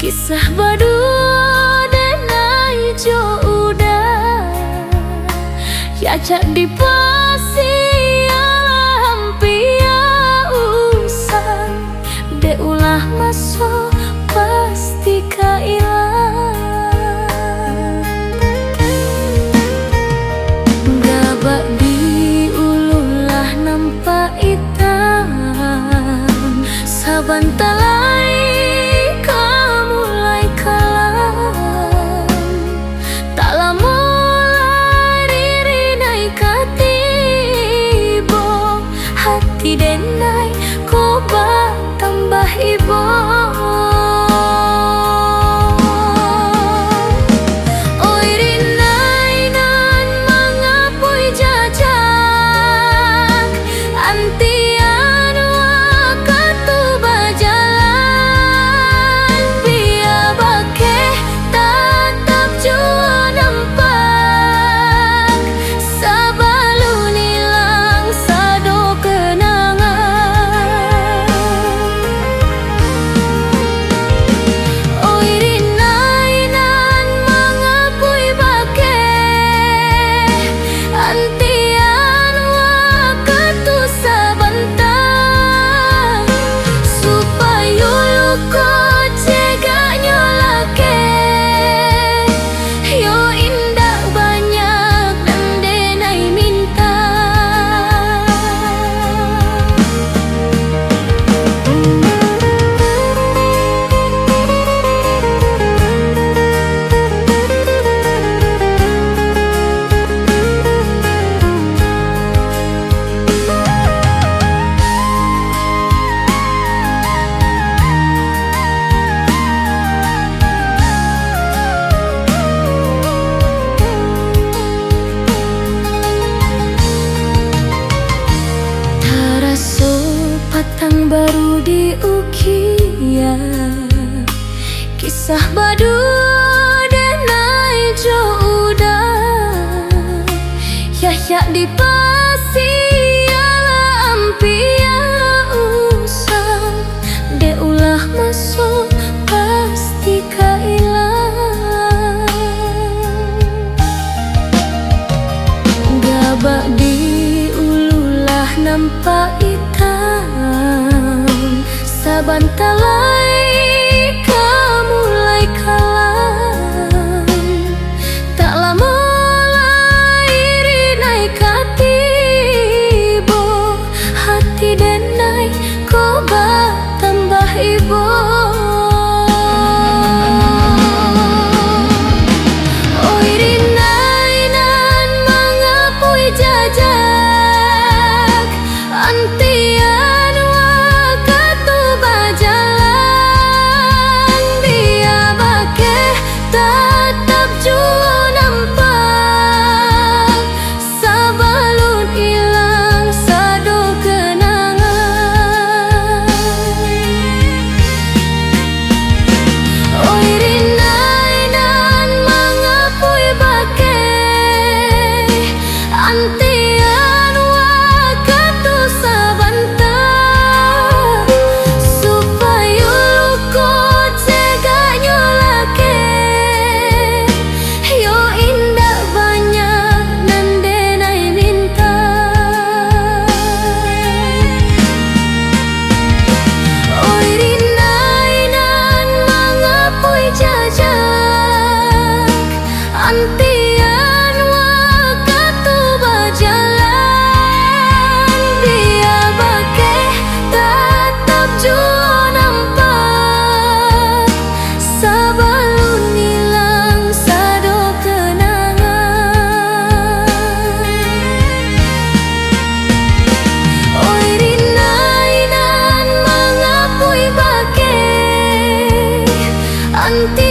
Kisah badu denai jo udah ya cak di pasia hampia usang de ulah masuk pasti kailang gabak di ululah nampak hitam saban talai denai koba tambah ibo oi rinai nan mangapui jajak antian wakatu bajalan biya bake tatap jua nampak sabalun ilang sado patang baru diukia kisah badu denai jo udah ya di pasia ampia usang de ulah masuk pasti kailang gabak di ululah nampak saban talai kamulai kalang tak lama rinai katibo hati denai koba tambah ibo oi rinai nan mangapui jajak antian antian wakatu bajalan biya bake tatap jua nampak sabalun ilang sado kenangan oi rinai nan mangapui bake anti